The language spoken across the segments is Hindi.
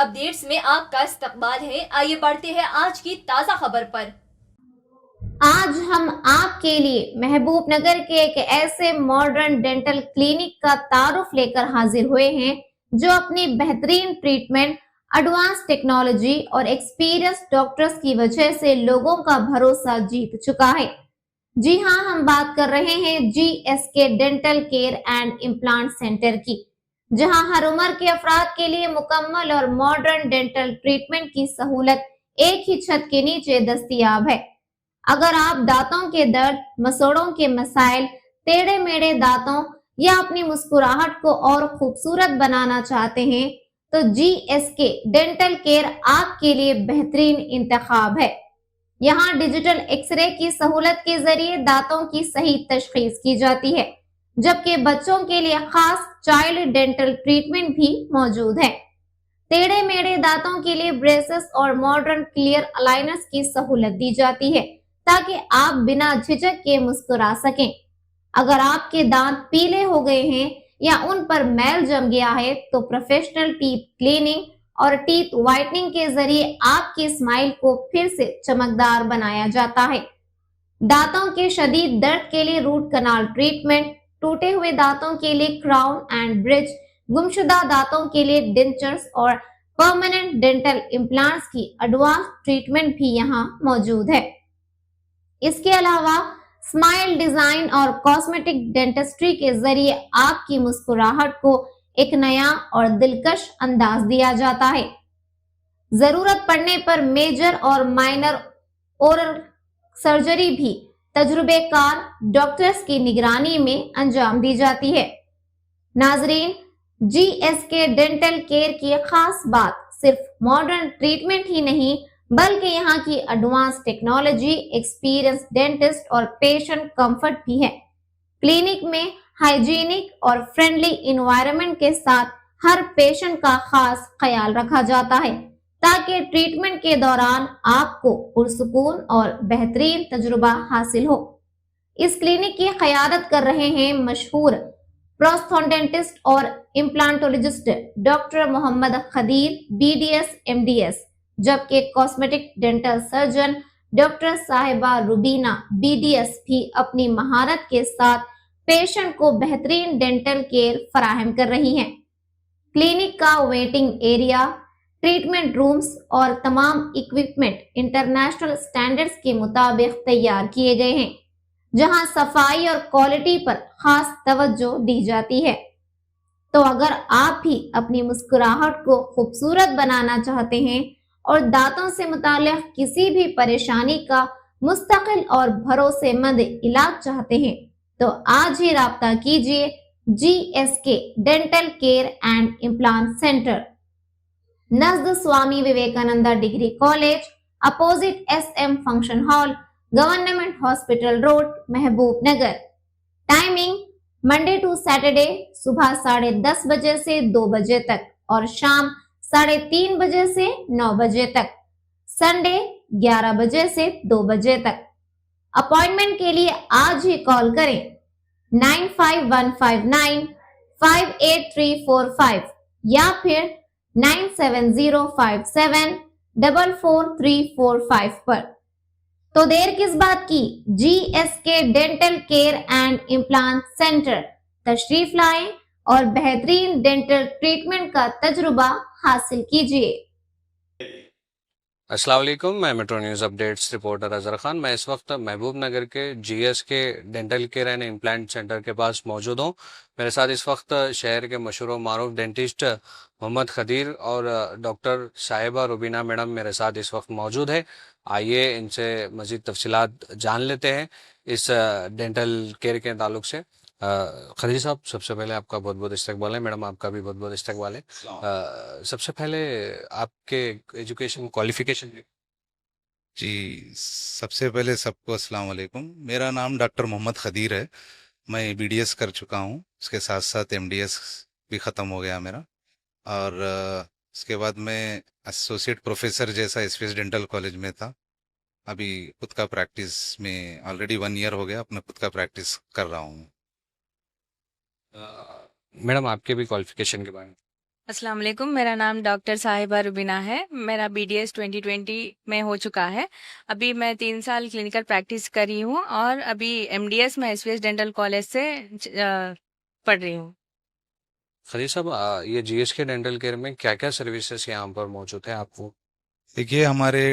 अपडेट्स में आपका इस्तकबाल है। आइए बढ़ते हैं आज की ताजा खबर पर। आज हम आपके लिए महबूबनगर के एक ऐसे मॉडर्न डेंटल क्लिनिक का तारुफ लेकर हाजिर हुए हैं जो अपनी बेहतरीन ट्रीटमेंट, एडवांस टेक्नोलॉजी और एक्सपीरियंस डॉक्टर्स की वजह से लोगों का भरोसा जीत चुका है। जी हाँ, हम बात कर रहे हैं GSK dental care and implant centre की, जहां हर उम्र के अफराद के लिए मुकम्मल और मॉडर्न डेंटल ट्रीटमेंट की सहूलत एक ही छत के नीचे दस्तयाब है। अगर आप दांतों के दर्द, मसोड़ों के मसाइल, टेढ़े मेढ़े दांतों या अपनी मुस्कुराहट को और खूबसूरत बनाना चाहते हैं, तो GSK डेंटल केयर आपके लिए बेहतरीन इंतखाब है। यहाँ डिजिटल एक्सरे की सहूलत के जरिए दांतों की सही तशखीस की जाती है, जबकि बच्चों के लिए खास चाइल्ड डेंटल ट्रीटमेंट भी मौजूद है। टेढ़े मेढ़े दांतों के लिए ब्रेसेस और मॉडर्न क्लियर अलाइनर्स की सहूलत दी जाती है, ताकि आप बिना झिझक के मुस्कुरा सकें। अगर आपके दांत पीले हो गए हैं या उन पर मैल जम गया है, तो प्रोफेशनल टीथ क्लीनिंग और टीथ व्हाइटनिंग के जरिए आपकी स्माइल को फिर से चमकदार बनाया जाता है। दांतों के शदीद दर्द के लिए रूट कनाल ट्रीटमेंट, टूटे हुए दांतों के लिए क्राउन एंड ब्रिज, गुमशुदा दांतों के लिए डेंचर्स और परमानेंट डेंटल इम्प्लांट्स की एडवांस ट्रीटमेंट भी यहाँ मौजूद है। इसके अलावा स्माइल डिजाइन और कॉस्मेटिक डेंटिस्ट्री के जरिए आपकी मुस्कुराहट को एक नया और दिलकश अंदाज दिया जाता है। जरूरत पड़ने पर मेजर और माइनर ओरल सर्जरी भी तजुर्बेकार डॉक्टर्स की निगरानी में अंजाम दी जाती है। नाजरीन, GSK डेंटल केयर की खास बात सिर्फ मॉडर्न ट्रीटमेंट ही नहीं, बल्कि यहाँ की एडवांस टेक्नोलॉजी, एक्सपीरियंस डेंटिस्ट और पेशेंट कंफर्ट भी है। क्लिनिक में हाइजीनिक और फ्रेंडली इन्वायरमेंट के साथ हर पेशेंट का खास ख्याल रखा जाता है, ताकि ट्रीटमेंट के दौरान आपको पुरसुकून और बेहतरीन तजुर्बा हासिल हो। इस क्लिनिक की क़यादत कर रहे हैं मशहूर प्रोस्थोडेंटिस्ट और implantologist doctor Mohammed Khadeer BDS MDS, जबकि cosmetic dental surgeon doctor Sahiba Rubina BDS भी अपनी महारत के साथ पेशेंट को बेहतरीन डेंटल केयर फराहम कर रही हैं। क्लिनिक का वेटिंग एरिया, ट्रीटमेंट रूम्स और तमाम इक्विपमेंट इंटरनेशनल स्टैंडर्ड्स के मुताबिक तैयार किए गए हैं, जहां सफाई और क्वालिटी पर खास तवज्जो दी जाती है। तो अगर आप भी अपनी मुस्कुराहट को खूबसूरत बनाना चाहते हैं और दांतों से मुताल्लिक किसी भी परेशानी का मुस्तकिल और भरोसेमंद इलाज चाहते हैं, तो आज ही राब्ता कीजिए GSK dental care and implant centre, नज़द Swami Vivekananda degree college, opposite SM function hall, government hospital road, Mahbubnagar. Timing Monday to Saturday सुबह 10:30 बजे से 2 बजे तक और शाम 3:30 बजे से 9 बजे तक, संडे 11 बजे से 2 बजे तक। अपॉइंटमेंट के लिए आज ही कॉल करें 9515958345 या फिर 9705744345 पर। तो देर किस बात की, GSK dental care and implant centre तशरीफ लाएं और बेहतरीन डेंटल ट्रीटमेंट का तजुर्बा हासिल कीजिए। अस्सलाम वालेकुम, मैं metro news updates reporter Azhar Khan. मैं इस वक्त महबूब नगर के GSK dental care and implant centre के पास मौजूद हूँ। मेरे साथ इस वक्त शहर के मशहूर व मारूफ डेंटिस्ट मोहम्मद खदीर और डॉक्टर साहिबा रुबीना मैडम मेरे साथ इस वक्त मौजूद है। आइए इनसे मज़ीद तफसीलात जान लेते हैं इस डेंटल केयर के ताल्लुक से। खदीर साहब, सबसे पहले आपका बहुत बहुत इस्तकबाल है। मैडम, आपका भी बहुत बहुत इस्तकबाल है। सबसे पहले आपके एजुकेशन क्वालिफिकेशन। जी, सबसे पहले सबको अस्सलाम वालेकुम। मेरा नाम डॉक्टर मोहम्मद खदीर है। मैं BDS कर चुका हूँ, उसके साथ साथ MDS भी ख़त्म हो गया मेरा। और इसके बाद मैं एसोसिएट प्रोफेसर जैसा एसपीएस डेंटल कॉलेज में था। अभी खुद का प्रैक्टिस में ऑलरेडी 1 ईयर हो गया, अपना खुद का प्रैक्टिस कर रहा हूँ। मैडम, आपके भी क्वालिफिकेशन के बारे में। अस्सलाम वालेकुम, मेरा नाम डॉक्टर साहिबा रुबीना है। मेरा BDS 2020 में हो चुका है। अभी मैं 3 साल क्लिनिकल प्रैक्टिस कर रही हूँ और अभी MDS मैं SVS डेंटल कॉलेज से पढ़ रही हूँ। खलील साहब, ये जीएस के डेंटल केयर में क्या क्या सर्विसेज यहाँ पर मौजूद है आपको? देखिए, हमारे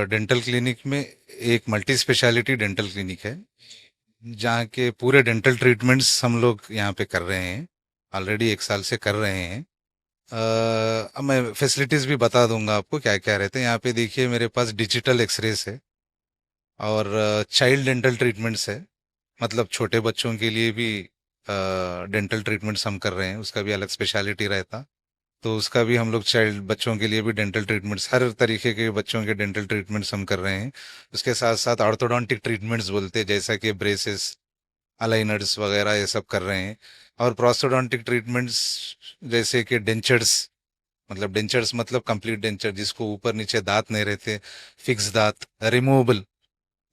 डेंटल क्लिनिक में एक मल्टी स्पेशलिटी डेंटल क्लिनिक है, जहाँ के पूरे डेंटल ट्रीटमेंट्स हम लोग यहाँ पे कर रहे हैं। ऑलरेडी 1 साल से कर रहे हैं। अब मैं फैसिलिटीज़ भी बता दूंगा आपको क्या क्या रहते हैं यहाँ पे। देखिए, मेरे पास डिजिटल एक्सरेस है और चाइल्ड डेंटल ट्रीटमेंट्स है, मतलब छोटे बच्चों के लिए भी डेंटल ट्रीटमेंट्स हम कर रहे हैं, उसका भी अलग स्पेशलिटी रहता। तो उसका भी हम लोग चाइल्ड बच्चों के लिए भी डेंटल ट्रीटमेंट्स, हर तरीके के बच्चों के डेंटल ट्रीटमेंट्स हम कर रहे हैं। उसके साथ साथ ऑर्थोडोंटिक ट्रीटमेंट्स बोलते हैं, जैसा कि ब्रेसेस, अलाइनर्स वगैरह ये सब कर रहे हैं। और प्रोस्थोडोंटिक ट्रीटमेंट्स जैसे कि डेंचर्स, मतलब कंप्लीट डेंचर, जिसको ऊपर नीचे दांत नहीं रहते, फिक्स दांत, रिमूवेबल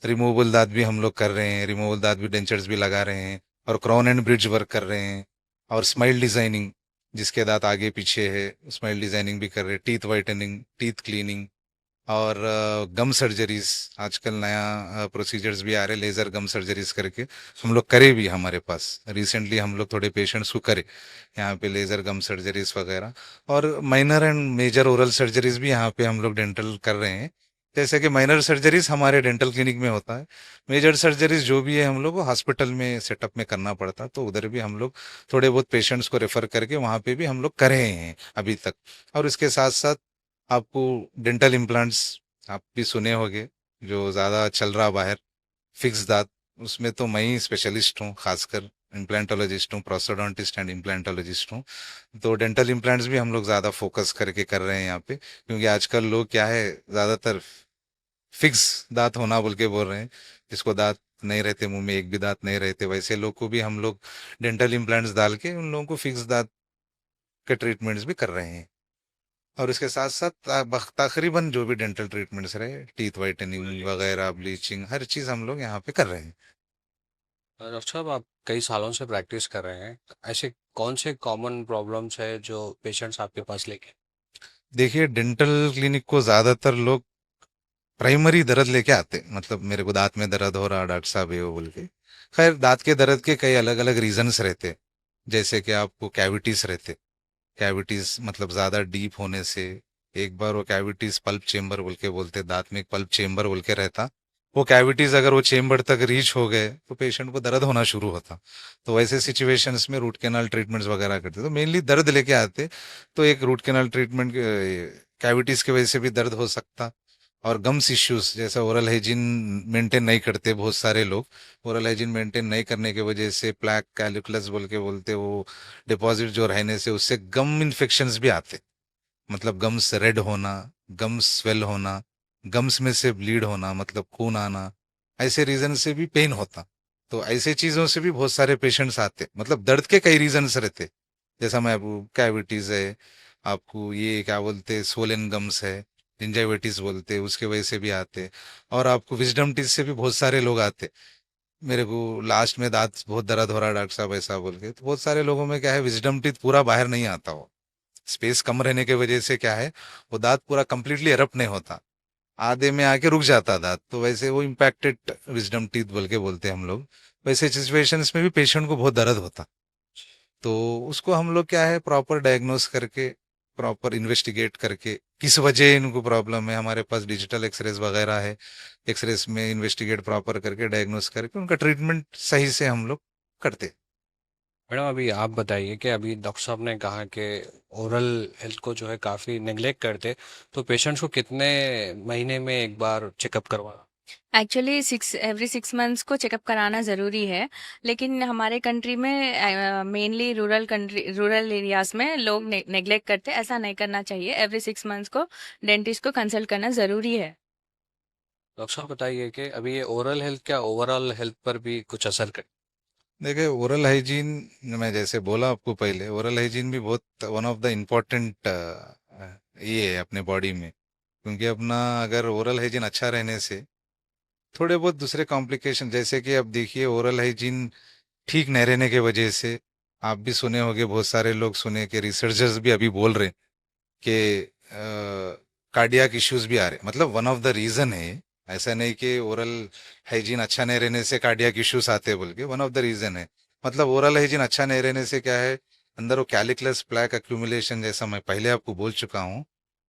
रिमूवेबल दांत भी हम लोग कर रहे हैं। रिमूवेबल दांत भी, डेंचर्स भी लगा रहे हैं। और क्राउन एंड ब्रिज वर्क कर रहे हैं। और स्माइल डिजाइनिंग, जिसके दांत आगे पीछे है, स्माइल डिजाइनिंग भी कर रहे हैं। टीथ वाइटनिंग, टीथ क्लीनिंग और गम सर्जरीज, आजकल नया प्रोसीजर्स भी आ रहे, लेजर गम सर्जरीज करके हम लोग करे भी। हमारे पास रिसेंटली हम लोग थोड़े पेशेंट्स को करे यहाँ पे लेजर गम सर्जरीज वगैरह। और minor and major oral surgeries भी यहाँ पे हम लोग डेंटल कर रहे हैं। जैसे कि माइनर सर्जरीज हमारे डेंटल क्लिनिक में होता है, मेजर सर्जरीज जो भी है हम लोग को हॉस्पिटल में सेटअप में करना पड़ता, तो उधर भी हम लोग थोड़े बहुत पेशेंट्स को रेफर करके वहाँ पे भी हम लोग करे हैं अभी तक। और इसके साथ साथ आपको डेंटल इम्प्लांट्स आप भी सुने होंगे, जो ज़्यादा चल रहा बाहर, फिक्स दांत, उसमें तो मैं ही स्पेशलिस्ट हूँ, खासकर इम्प्लांटोलॉजिस्ट हूँ, प्रोस्टोडोंटिस्ट एंड इम्प्लांटोलॉजिस्ट हूँ। तो डेंटल इम्प्लांट्स भी हम लोग ज़्यादा फोकस करके कर रहे हैं यहाँ पे, क्योंकि आजकल लोग क्या है, ज़्यादातर फिक्स दांत होना बोल के बोल रहे हैं। जिसको दांत नहीं रहते, मुंह में एक भी दांत नहीं रहते, वैसे लोग को भी हम लोग डेंटल इम्प्लांट्स डाल के उन लोगों को फिक्स दांत के ट्रीटमेंट्स भी कर रहे हैं। और इसके साथ साथ तकरीबन जो भी डेंटल ट्रीटमेंट्स रहे, टीथ वाइटनिंग वगैरह, ब्लीचिंग, हर चीज़ हम लोग यहाँ पे कर रहे हैं। डॉक्टर साहब, आप कई सालों से प्रैक्टिस कर रहे हैं, ऐसे कौन से कॉमन प्रॉब्लम्स है जो पेशेंट्स आपके पास लेके? देखिए, डेंटल क्लिनिक को ज़्यादातर लोग प्राइमरी दर्द लेके आते, मतलब मेरे को दांत में दर्द हो रहा डॉक्टर साहब ये वो बोल के। खैर, दांत के दर्द के कई अलग अलग रीजंस रहते, जैसे कि आपको कैविटीज रहते। कैविटीज मतलब ज़्यादा डीप होने से, एक बार वो कैविटीज पल्प चेम्बर बोल के बोलते, दांत में एक पल्प चेम्बर बोल के रहता, वो कैविटीज अगर वो चेम्बर तक रीच हो गए तो पेशेंट को दर्द होना शुरू होता। तो वैसे सिचुएशंस में रूट कैनाल ट्रीटमेंट्स वगैरह करते, तो मेनली दर्द लेके आते। तो एक रूट कैनाल ट्रीटमेंट, कैविटीज की वजह से भी दर्द हो सकता। और गम्स इश्यूज, जैसा ओरल हाइजीन मेंटेन नहीं करते बहुत सारे लोग, ओरल हाइजीन मेंटेन नहीं करने की वजह से प्लैक कैलिकुलस बोल के बोलते, वो डिपॉजिट जो रहने से उससे गम इन्फेक्शंस भी आते। मतलब गम्स रेड होना, गम्स स्वेल होना, गम्स में से ब्लीड होना, मतलब खून आना, ऐसे रीजन से भी पेन होता। तो ऐसे चीजों से भी बहुत सारे पेशेंट्स आते, मतलब दर्द के कई रीजन्स रहते। जैसा मैं आपको, कैविटीज है, आपको ये क्या बोलते, सोलन गम्स है, जिंजाइविटिस बोलते, उसके वजह से भी आते। और आपको विजडम टीथ से भी बहुत सारे लोग आते, मेरे को लास्ट में दांत बहुत दर्द हो रहा है डॉक्टर साहब ऐसा बोल के। तो बहुत सारे लोगों में क्या है, विजडम टीथ पूरा बाहर नहीं आता, वो स्पेस कम रहने की वजह से क्या है, वो दांत पूरा कंप्लीटली एरप्ट नहीं होता, आधे में आके रुक जाता दांत। तो वैसे वो इम्पैक्टेड विजडम टीथ बोल के बोलते हैं हम लोग। वैसे सिचुएशंस में भी पेशेंट को बहुत दर्द होता, तो उसको हम लोग क्या है, प्रॉपर डायग्नोस करके, प्रॉपर इन्वेस्टिगेट करके, किस वजह इनको प्रॉब्लम है, हमारे पास डिजिटल एक्सरेज वगैरह है, एक्सरेज में इन्वेस्टिगेट प्रॉपर करके, डायग्नोस करके उनका ट्रीटमेंट सही से हम लोग करते। मैडम, अभी आप बताइए कि अभी डॉक्टर साहब ने कहा कि ओरल हेल्थ को जो है काफ़ी नेग्लेक्ट करते, तो पेशेंट्स को कितने महीने में एक बार चेकअप करवाना? एक्चुअली एवरी 6 मंथ्स को चेकअप कराना ज़रूरी है, लेकिन हमारे कंट्री में मेनली रूरल एरियाज़ में लोग नेग्लेक्ट करते। ऐसा नहीं करना चाहिए, एवरी 6 मंथ्स को डेंटिस्ट को कंसल्ट करना ज़रूरी है। डॉक्टर साहब बताइए कि अभी ये ओरल हेल्थ क्या ओवरऑल हेल्थ पर भी कुछ असर कर? देखिए, ओरल हाइजीन, मैं जैसे बोला आपको पहले, ओरल हाइजीन भी बहुत वन ऑफ द इम्पोर्टेंट ये है अपने बॉडी में। क्योंकि अपना अगर ओरल हाइजीन अच्छा रहने से थोड़े बहुत दूसरे कॉम्प्लिकेशन, जैसे कि अब देखिए, ओरल हाइजीन ठीक नहीं रहने की वजह से आप भी सुने होंगे, बहुत सारे लोग सुने कि रिसर्चर्स भी अभी बोल रहे हैं कि कार्डियक इश्यूज भी आ रहे हैं। मतलब वन ऑफ द रीजन है, ऐसा नहीं कि ओरल हाइजीन अच्छा नहीं रहने से कार्डियक इश्यूज आते हैं बोल के, वन ऑफ द रीजन है। मतलब ओरल हाइजीन अच्छा नहीं रहने से क्या है, अंदर वो कैलिकुलस प्लैक एक्यूमुलेशन, जैसा मैं पहले आपको बोल चुका हूँ,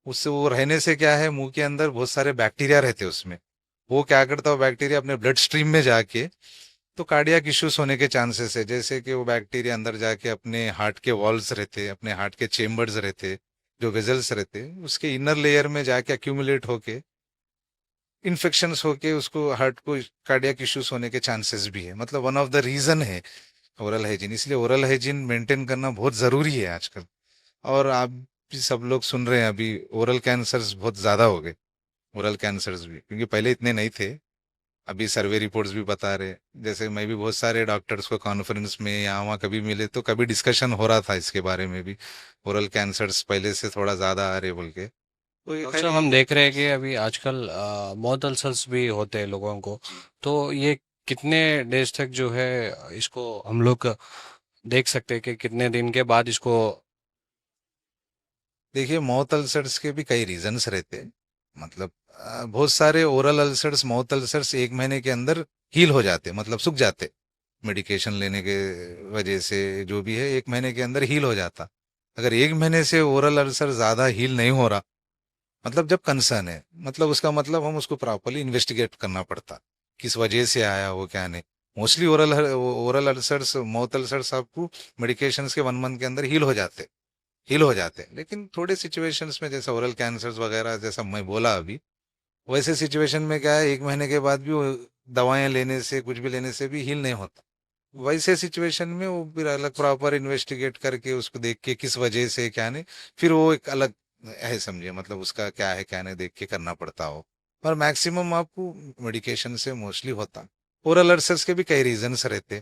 उससे वो रहने से क्या है, मुंह के अंदर बहुत सारे बैक्टीरिया रहते हैं उसमें। वो क्या करता है, बैक्टीरिया अपने ब्लड स्ट्रीम में जाके तो कार्डियक इश्यूज होने के चांसेस है। जैसे कि वो बैक्टीरिया अंदर जाके अपने हार्ट के वॉल्स रहते, अपने हार्ट के चेम्बर्स रहते, जो वेजल्स रहते, उसके इनर लेयर में जाके अक्यूमुलेट होके इन्फेक्शंस होके उसको हार्ट को कार्डियक इश्यूज होने के चांसेस भी है। मतलब वन ऑफ द रीजन है ओरल हाइजीन। इसलिए ओरल हाइजीन मेंटेन करना बहुत जरूरी है आजकल। और आप भी सब लोग सुन रहे हैं, अभी ओरल कैंसर्स बहुत ज्यादा हो गए, ओरल कैंसर्स भी, क्योंकि पहले इतने नहीं थे। अभी सर्वे रिपोर्ट्स भी बता रहे, जैसे मैं भी बहुत सारे डॉक्टर्स को कॉन्फ्रेंस में या वहाँ कभी मिले तो कभी डिस्कशन हो रहा था इसके बारे में भी, ओरल कैंसर्स पहले से थोड़ा ज्यादा आ रहे बोल के। तो ये डॉक्टर साहब, हम देख रहे हैं कि अभी आजकल माउथ अल्सर्स भी होते हैं लोगों को, तो ये कितने डेज तक जो है इसको हम लोग देख सकते हैं कि कितने दिन के बाद इसको। देखिए, माउथ अल्सर्स के भी कई रीजंस रहते हैं। मतलब बहुत सारे ओरल अल्सर्स, माउथ अल्सर्स 1 महीने के अंदर हील हो जाते, मतलब सूख जाते, मेडिकेशन लेने के वजह से जो भी है 1 महीने के अंदर हील हो जाता। अगर 1 महीने से ओरल अल्सर ज्यादा हील नहीं हो रहा, मतलब जब कंसर्न है, मतलब उसका मतलब हम उसको प्रॉपरली इन्वेस्टिगेट करना पड़ता, किस वजह से आया वो क्या नहीं। Mostly oral oral ulcers, mouth ulcers आपको मेडिकेशंस के 1 मंथ के अंदर हील हो जाते हैं। लेकिन थोड़े सिचुएशंस में, जैसा ओरल कैंसर्स वगैरह, जैसा मैं बोला अभी, वैसे सिचुएशन में क्या है, 1 महीने के बाद भी वो दवाएं लेने से, कुछ भी लेने से भी हील नहीं होता। वैसे सिचुएशन में वो फिर अलग प्रॉपर इन्वेस्टिगेट करके उसको देख के किस वजह से क्या नहीं, फिर वो एक अलग है, समझिए, मतलब उसका क्या है क्या नहीं देख के करना पड़ता हो। पर मैक्सिमम आपको मेडिकेशन से मोस्टली होता। ओरल अल्सर्स के भी कई रीजंस रहते,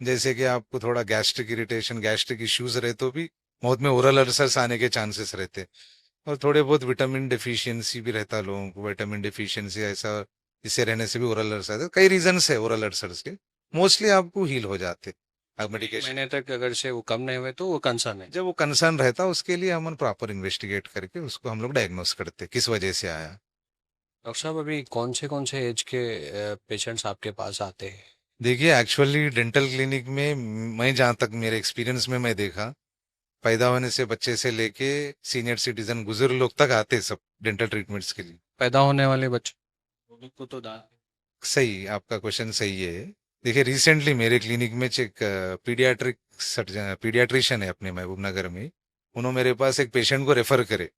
जैसे कि आपको थोड़ा गैस्ट्रिक इरिटेशन, गैस्ट्रिक इश्यूज रहे तो भी मौत में ओरल अल्सर्स आने के चांसेस रहते। और थोड़े बहुत विटामिन डिफिशियंसी भी रहता लोगों को, विटामिन डिफिशियंसी ऐसा, इससे रहने से भी ओरल अल्सर, कई रीजंस है ओरल अल्सर्स के, मोस्टली आपको हील हो जाते अब एक मेडिकेशन। महीने तक अगर से वो कम नहीं हुए तो वो कंसर्न है। जब वो कंसर्न रहता, उसके लिए हम प्रॉपर इन्वेस्टिगेट करके उसको हम लोग डायग्नोस करते किस वजह से आया। डॉक्टर साहब, अभी कौन से एज के पेशेंट्स आपके पास आते हैं? देखिए, एक्चुअली डेंटल क्लिनिक में मैं जहाँ तक मेरे एक्सपीरियंस में मैं देखा, पैदा होने से बच्चे से लेके सीनियर सिटीजन, बुजुर्ग लोग तक आते हैं सब डेंटल ट्रीटमेंट्स के लिए। पैदा होने वाले बच्चे, वो लोग को तो दांत। सही, आपका क्वेश्चन सही है। देखिए, रिसेंटली मेरे क्लिनिक में एक पीडियाट्रिशियन है अपने महबूब नगर में, उन्होंने मेरे पास एक पेशेंट को रेफर करे।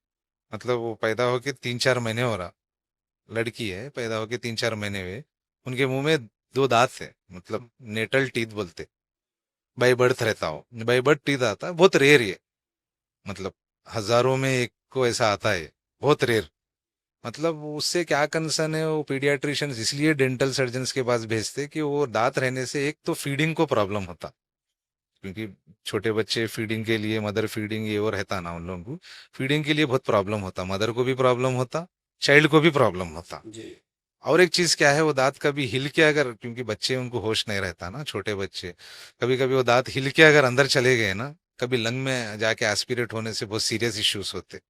मतलब वो पैदा होके 3-4 महीने हो रहा, लड़की है, पैदा होके 3-4 महीने हुए, उनके मुंह में 2 दांत है, मतलब नेटल टीथ बोलते, बाई बर्थ रहता हो, बाई बर्थ टीथ आता है, बहुत रेयर ये, मतलब हजारों में एक को ऐसा आता है, बहुत रेयर। मतलब उससे क्या कंसर्न है, वो पीडियाट्रिशियन इसलिए डेंटल सर्जन्स के पास भेजते कि वो दांत रहने से एक तो फीडिंग को प्रॉब्लम होता, क्योंकि छोटे बच्चे फीडिंग के लिए, मदर फीडिंग ये वो रहता ना, उन लोगों को फीडिंग के लिए बहुत प्रॉब्लम होता, मदर को भी प्रॉब्लम होता, चाइल्ड को भी प्रॉब्लम होता। जी। और एक चीज क्या है, वो दांत कभी हिल के अगर, क्योंकि बच्चे उनको होश नहीं रहता ना, छोटे बच्चे, कभी कभी वो दांत हिल के अगर अंदर चले गए ना, कभी लंग में जाके एस्पिरेट होने से बहुत सीरियस इश्यूज होते।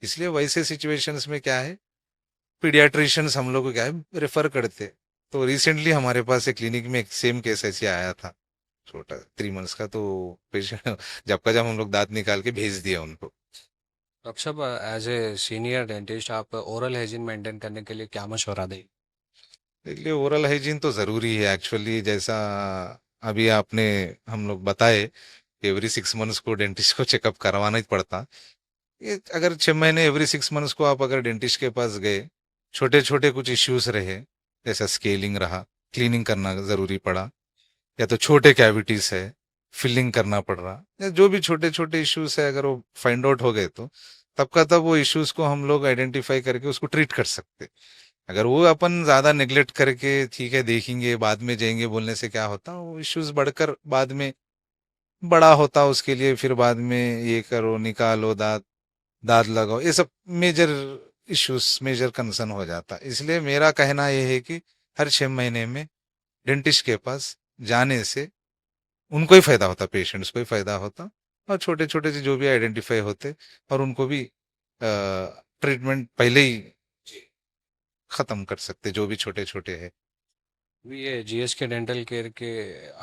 इसलिए वैसे सिचुएशंस में क्या है, पीडियाट्रिशियंस हम लोग को क्या है रेफर करते। तो रिसेंटली हमारे पास एक क्लिनिक में एक सेम केस ऐसे आया था, छोटा 3 मंथ्स का, तो पेशेंट जब का जब हम लोग दांत निकाल के भेज दिया उनको। डॉक्टर साहब, एज ए सीनियर डेंटिस्ट आप ओरल हाइजीन मेंटेन करने के लिए क्या मशवरा दें? देखिए, ओरल हाइजीन तो जरूरी है एक्चुअली, जैसा अभी आपने हम लोग बताए कि एवरी 6 मंथ्स को डेंटिस्ट को चेकअप करवाना ही पड़ता। ये अगर 6 महीने एवरी 6 मंथ्स को आप अगर डेंटिस्ट के पास गए, छोटे छोटे कुछ इश्यूज रहे, जैसा स्केलिंग रहा, क्लीनिंग करना जरूरी पड़ा, या तो छोटे कैविटीज है, फिलिंग करना पड़ रहा, या जो भी छोटे छोटे इश्यूज है, अगर वो फाइंड आउट हो गए तो तब का तब वो इश्यूज को हम लोग आइडेंटिफाई करके उसको ट्रीट कर सकते। अगर वो अपन ज्यादा निगलेक्ट करके ठीक है देखेंगे बाद में जाएंगे बोलने से क्या होता, वो इश्यूज बढ़कर बाद में बड़ा होता, उसके लिए फिर बाद में ये करो, निकालो दांत, दांत लगाओ, ये सब मेजर इश्यूज, मेजर कंसर्न हो जाता। इसलिए मेरा कहना यह है कि हर 6 महीने में डेंटिस्ट के पास जाने से उनको ही फायदा होता, पेशेंट्स को ही फायदा होता, और छोटे छोटे से जो भी आइडेंटिफाई होते और उनको भी ट्रीटमेंट पहले ही खत्म कर सकते, जो भी छोटे छोटे है। अभी ये जीएस के डेंटल केयर के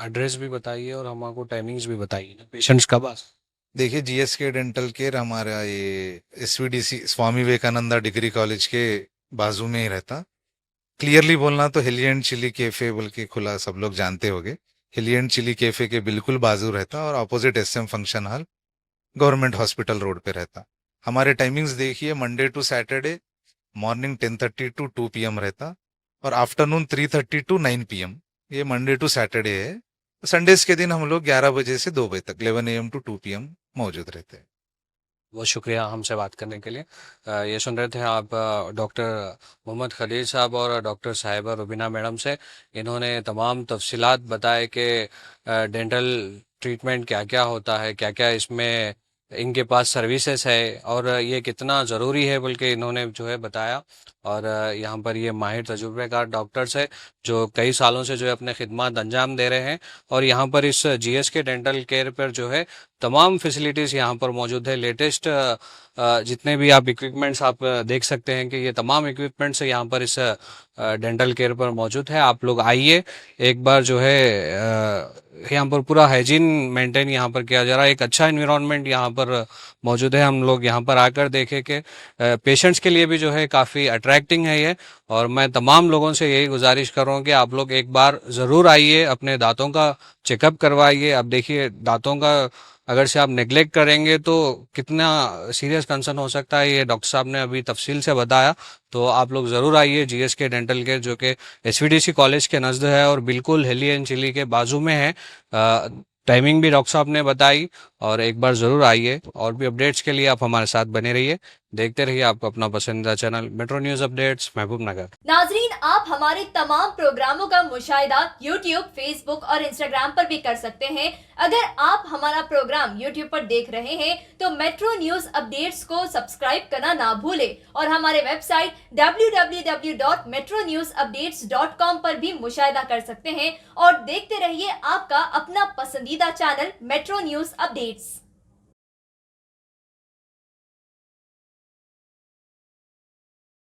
एड्रेस भी बताइए और हमको टाइमिंग्स भी बताइए ना, पेशेंट्स कब आ सकते देखिए, जीएसके डेंटल केयर हमारा ये एसवीडीसी स्वामी विवेकानंदा डिग्री कॉलेज के बाजू में ही रहता। क्लियरली बोलना तो हिली एंड चिली कैफे बोल के खुला, सब लोग जानते होंगे। हिली एंड चिली कैफे के बिल्कुल बाजू रहता और opposite SM function hall government hospital road पे रहता। हमारे टाइमिंग्स देखिए, Monday to Saturday morning 10:30 to 2 PM रहता, और आफ्टरनून 3:30 to 9 PM। ये मंडे टू सैटरडे है। संडेज के दिन हम लोग 11 बजे से 2 बजे तक 11 AM to 2 PM मौजूद रहते हैं। बहुत शुक्रिया हमसे बात करने के लिए। ये सुन रहे थे आप डॉक्टर मोहम्मद खलील साहब और डॉक्टर साहिबा रुबीना मैडम से। इन्होंने तमाम तफसीलात बताए कि डेंटल ट्रीटमेंट क्या क्या होता है, क्या क्या इसमें इनके पास सर्विसेज है और ये कितना ज़रूरी है बल्कि इन्होंने जो है बताया। और यहाँ पर ये माहिर तजुर्बेकार डॉक्टर्स है जो कई सालों से जो है अपने खिदमत अंजाम दे रहे हैं। और यहाँ पर इस जीएस के डेंटल केयर पर जो है तमाम फैसिलिटीज़ यहाँ पर मौजूद है। लेटेस्ट जितने भी आप इक्विपमेंट्स आप देख सकते हैं कि ये तमाम इक्विपमेंट्स यहाँ पर इस डेंटल केयर पर मौजूद है। आप लोग आइए एक बार, जो है यहाँ पर पूरा हाइजीन मेंटेन यहाँ पर किया जा रहा है। एक अच्छा एनवायरनमेंट यहाँ पर मौजूद है। हम लोग यहाँ पर आकर देखें कि पेशेंट्स के लिए भी जो है काफ़ी अट्रैक्टिंग है ये। और मैं तमाम लोगों से यही गुजारिश कर रहा हूँ कि आप लोग एक बार ज़रूर आइए, अपने दांतों का चेकअप करवाइए। अब देखिए, दांतों का अगर से आप नेग्लेक्ट करेंगे तो कितना सीरियस कंसर्न हो सकता है, ये डॉक्टर साहब ने अभी तफसील से बताया। तो आप लोग ज़रूर आइए जीएस के डेंटल केयर, जो कि एसवीडीसी कॉलेज के नज़द है और बिल्कुल हिली एंड चिली के बाजू में है। टाइमिंग भी डॉक्टर साहब ने बताई, और एक बार ज़रूर आइए। और भी अपडेट्स के लिए आप हमारे साथ बने रहिए, देखते रहिए आपको अपना पसंदीदा चैनल मेट्रो न्यूज़ अपडेट्स महबूब नगर। नाजरीन, आप हमारे तमाम प्रोग्रामों का मुशाहिदा YouTube, Facebook और Instagram पर भी कर सकते हैं। अगर आप हमारा प्रोग्राम YouTube पर देख रहे हैं तो मेट्रो न्यूज अपडेट्स को सब्सक्राइब करना ना भूलें और हमारे वेबसाइट www.metronewsupdates.com पर भी मुशाहिदा कर सकते हैं। और देखते रहिए आपका अपना पसंदीदा चैनल मेट्रो न्यूज अपडेट्स।